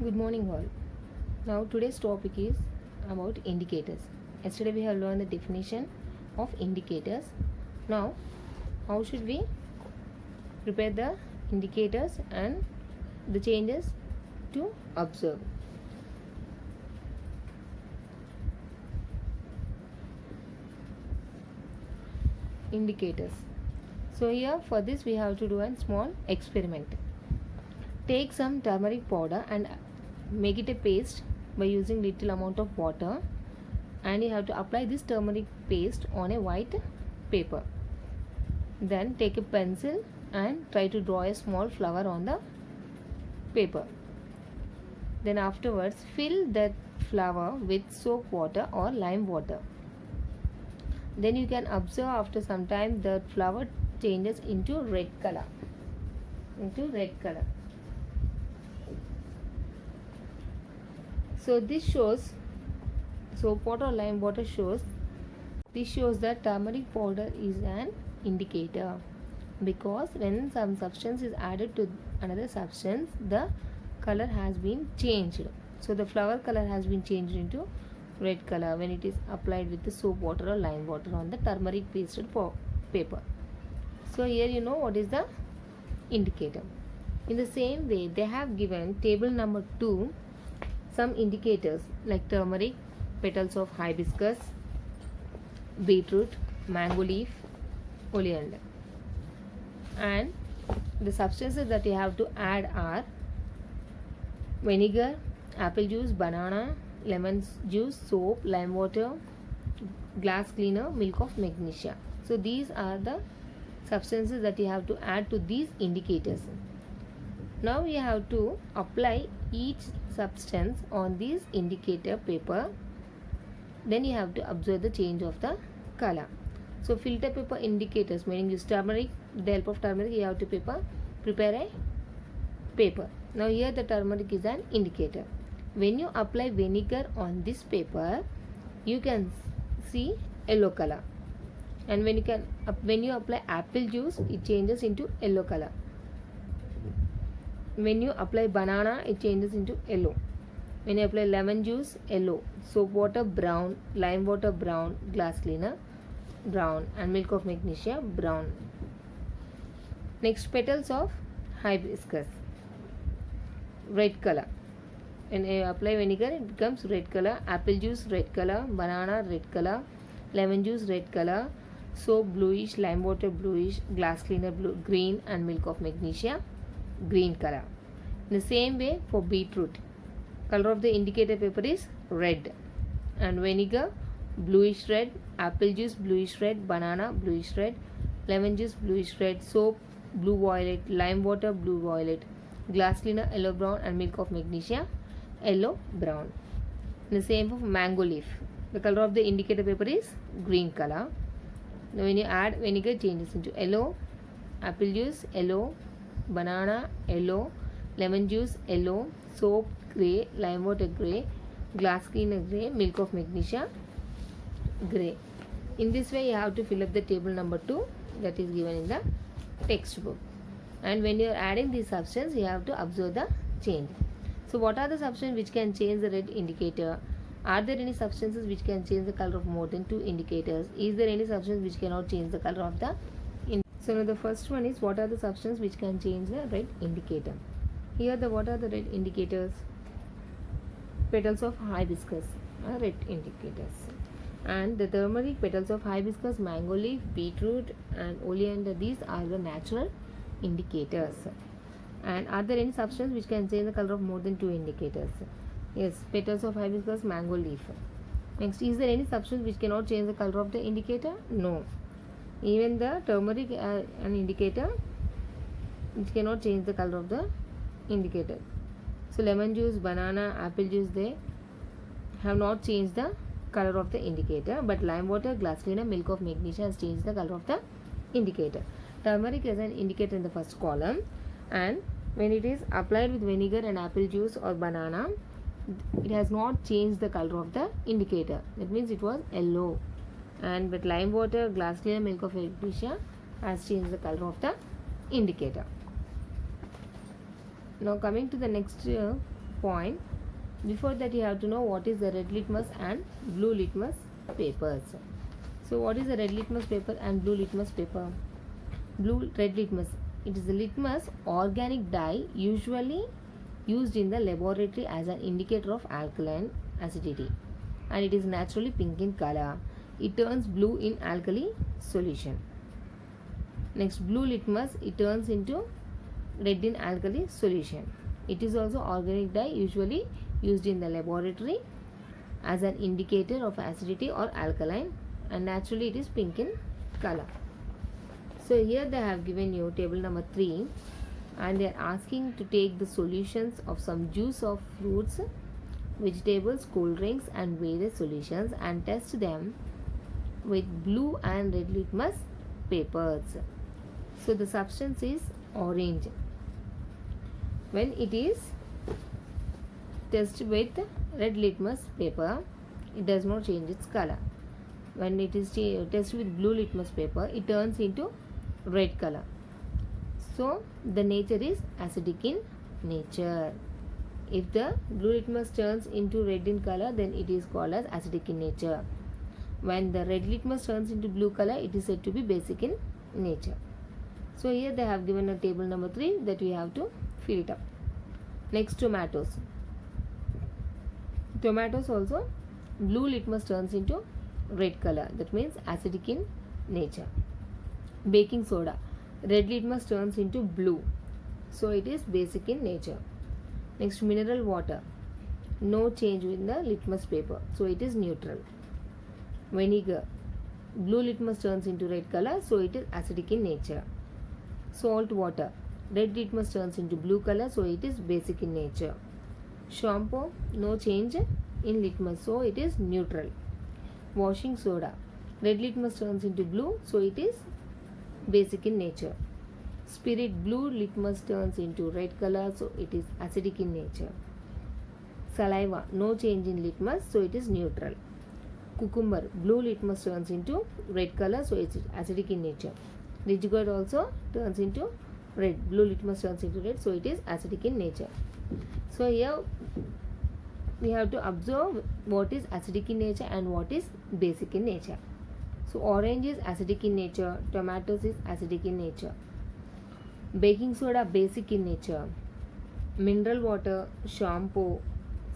Good morning, all. Now, today's topic is about indicators. Yesterday, we have learned the definition of indicators. Now, how should we prepare the indicators and the changes to observe? Indicators. So, here for this, we have to do a small experiment. Take some turmeric powder and make it a paste by using little amount of water, and you have to apply this turmeric paste on a white paper. Then take a pencil and try to draw a small flower on the paper. Then afterwards fill that flower with soap water or lime water. Then you can observe after some time the flower changes into red color. So this shows soap water or lime water shows that turmeric powder is an indicator, because when some substance is added to another substance, the color has been changed. So the flower color has been changed into red color when it is applied with the soap water or lime water on the turmeric pasted paper. So here you know what is the indicator. In the same way, they have given table number 2 some indicators like turmeric, petals of hibiscus, beetroot, mango leaf, oleander. And the substances that you have to add are vinegar, apple juice, banana, lemon juice, soap, lime water, glass cleaner, milk of magnesia. So these are the substances that you have to add to these indicators. Now you have to apply each substance on this indicator paper. Then you have to observe the change of the color. So filter paper indicators, meaning use turmeric. With the help of turmeric you have to prepare a paper. Now here the turmeric is an indicator. When you apply vinegar on this paper, you can see yellow color. And when you apply apple juice, it changes into yellow color. When you apply banana, it changes into yellow. When you apply lemon juice, yellow. Soap water, brown. Lime water, brown. Glass cleaner, brown. And milk of magnesia, brown. Next, petals of hibiscus, red color. When you apply vinegar, it becomes red color. Apple juice, red color. Banana, red color. Lemon juice, red color. Soap, bluish. Lime water, bluish. Glass cleaner, blue, green. And milk of magnesia, green color. In the same way for beetroot, color of the indicator paper is red. And vinegar, bluish red. Apple juice, bluish red. Banana, bluish red. Lemon juice, bluish red. Soap, blue violet. Lime water, blue violet. Glass cleaner, yellow brown. And milk of magnesia, yellow brown. In the same for mango leaf, the color of the indicator paper is green color. Now when you add vinegar, it changes into yellow. Apple juice, yellow. Banana, yellow. Lemon juice, yellow. Soap, grey. Lime water, grey. Glass cleaner, grey. Milk of magnesia, grey. In this way you have to fill up the table number 2 that is given in the textbook. And when you are adding this substance, you have to observe the change. So what are the substances which can change the red indicator? Are there any substances which can change the color of more than 2 indicators? Is there any substance which cannot change the color of the indicator? So now the first one is, what are the substances which can change the red indicator? Here what are the red indicators? Petals of hibiscus are red indicators. And the turmeric, petals of hibiscus, mango leaf, beetroot and oleander, these are the natural indicators. And are there any substance which can change the color of more than 2 indicators? Yes, petals of hibiscus, mango leaf. Next, is there any substance which cannot change the color of the indicator? No. Even the turmeric an indicator which cannot change the color of the indicator. So lemon juice, banana, apple juice, they have not changed the color of the indicator, but lime water, glass cleaner, milk of magnesia has changed the color of the indicator. Turmeric is an indicator in the first column, and when it is applied with vinegar and apple juice or banana, it has not changed the color of the indicator. That means it was yellow. And with lime water, glass clear, milk of magnesia has changed the color of the indicator. Now coming to the next point. Before that, you have to know what is the red litmus and blue litmus papers. So what is the red litmus paper and blue litmus paper? Red litmus, it is a litmus organic dye usually used in the laboratory as an indicator of alkaline acidity, and it is naturally pink in color. It turns blue in alkali solution. Next, blue litmus, it turns into red in alkali solution. It is also organic dye usually used in the laboratory as an indicator of acidity or alkaline, and naturally it is pink in color. So here they have given you table number 3, and they are asking to take the solutions of some juice of fruits, vegetables, cold drinks and various solutions and test them with blue and red litmus papers. So the substance is orange. When it is tested with red litmus paper, it does not change its color. When it is tested with blue litmus paper, it turns into red color. So the nature is acidic in nature. If the blue litmus turns into red in color, then it is called as acidic in nature. When the red litmus turns into blue color, it is said to be basic in nature. So here they have given a table number 3 that we have to fill it up. Next, tomatoes. Tomatoes also, blue litmus turns into red color, that means acidic in nature. Baking soda, red litmus turns into blue, so it is basic in nature. Next, mineral water, no change in the litmus paper, so it is neutral. Vinegar, blue litmus turns into red color, so it is acidic in nature. Salt water, red litmus turns into blue color, so it is basic in nature. Shampoo, no change in litmus, so it is neutral. Washing soda, red litmus turns into blue, so it is basic in nature. Spirit, blue litmus turns into red color, so it is acidic in nature. Saliva, no change in litmus, so it is neutral. Cucumber, blue litmus turns into red color, so it is acidic in nature. Ridge gourd also turns into red, blue litmus turns into red, so it is acidic in nature. So here we have to observe what is acidic in nature and what is basic in nature. So orange is acidic in nature, tomatoes is acidic in nature. Baking soda basic in nature. Mineral water, shampoo,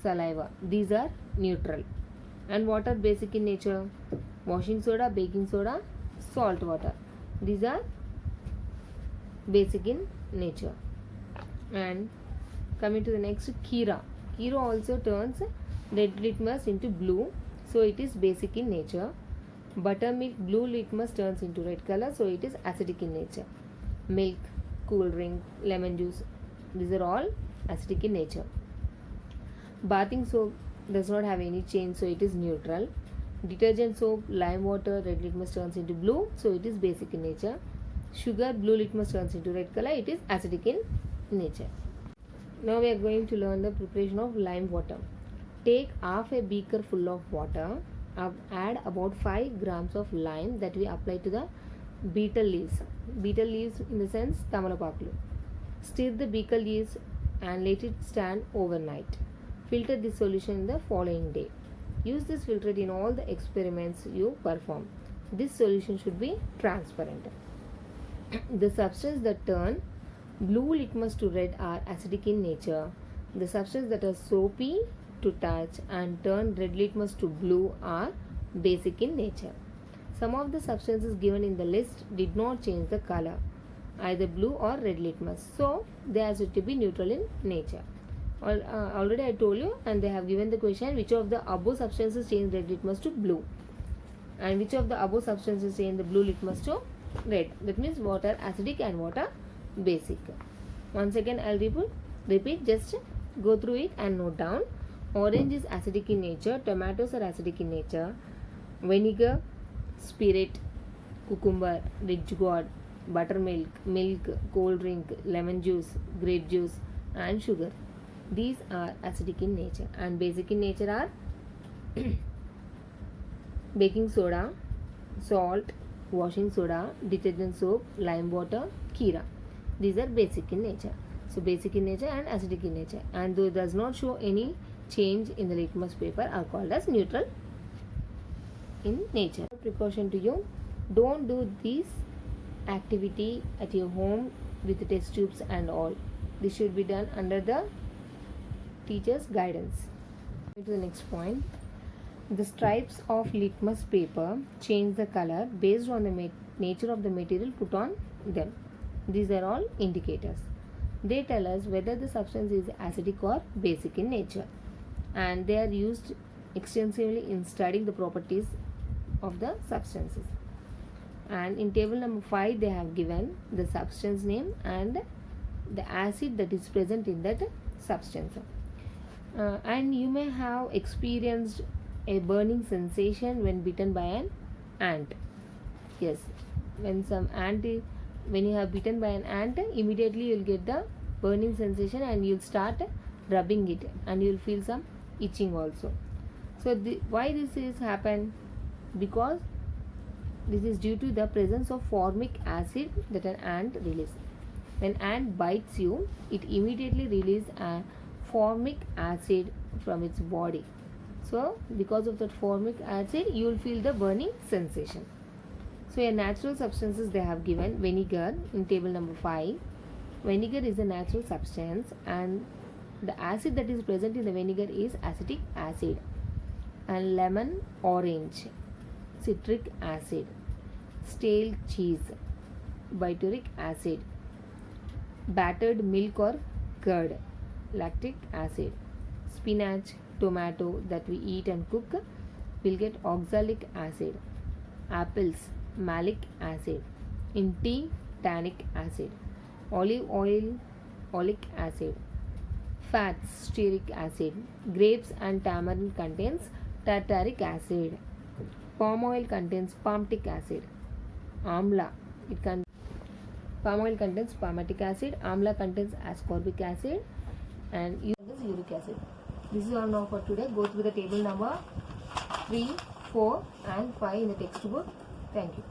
saliva, these are neutral. And what are basic in nature? Washing soda, baking soda, salt water, these are basic in nature. And coming to the next, Kheera. Kheera also turns red litmus into blue, so it is basic in nature. Buttermilk, blue litmus turns into red color, so it is acidic in nature. Milk, cool drink, lemon juice, these are all acidic in nature. Bathing soap does not have any change, so it is neutral. Detergent soap, lime water, red litmus turns into blue, so it is basic in nature. Sugar, blue litmus turns into red color, it is acidic in nature. Now we are going to learn the preparation of lime water. Take half a beaker full of water, add about 5 grams of lime that we apply to the beetle leaves. Beetle leaves in the sense tamalapakulu. Stir the beetle leaves and let it stand overnight. Filter this solution in the following day. Use this filter in all the experiments you perform. This solution should be transparent. The substances that turn blue litmus to red are acidic in nature. The substances that are soapy to touch and turn red litmus to blue are basic in nature. Some of the substances given in the list did not change the color, either blue or red litmus, so they are said to be neutral in nature. Already I told you, and they have given the question, which of the above substances change red litmus to blue, and which of the above substances change the blue litmus to red. That means what are acidic and what are basic. Once again I'll repeat, just go through it and note down. Orange is acidic in nature, tomatoes are acidic in nature, vinegar, spirit, cucumber, ridge gourd, buttermilk, milk, cold drink, lemon juice, grape juice and sugar, these are acidic in nature. And basic in nature are baking soda, salt, washing soda, detergent soap, lime water, Kheera. These are basic in nature. So basic in nature and acidic in nature, and though it does not show any change in the litmus paper are called as neutral in nature. Precaution to you: don't do this activity at your home with test tubes and all. This should be done under the teacher's guidance. To the next point, the stripes of litmus paper change the color based on the nature of the material put on them. These are all indicators. They tell us whether the substance is acidic or basic in nature, and they are used extensively in studying the properties of the substances. And in table number 5 they have given the substance name and the acid that is present in that substance. And you may have experienced a burning sensation when bitten by an ant. Yes, when you have bitten by an ant, immediately you will get the burning sensation and you will start rubbing it and you will feel some itching also. So why this is happen? Because this is due to the presence of formic acid that an ant releases. When ant bites you, it immediately releases a formic acid from its body. So because of that formic acid, you will feel the burning sensation. So a natural substances they have given vinegar in table number 5. Vinegar is a natural substance and the acid that is present in the vinegar is acetic acid. And lemon, orange, citric acid. Stale cheese, butyric acid. Battered milk or curd, lactic acid. Spinach, tomato that we eat and cook will get oxalic acid. Apples, malic acid. In tea, tannic acid. Olive oil, oleic acid. Fats, stearic acid. Grapes and tamarind contains tartaric acid. Palm oil contains palmitic acid. Amla, palm oil contains palmitic acid. Amla contains ascorbic acid, and uric acid. This is all now for today. Go through the table number 3, 4 and 5 in the textbook. Thank you.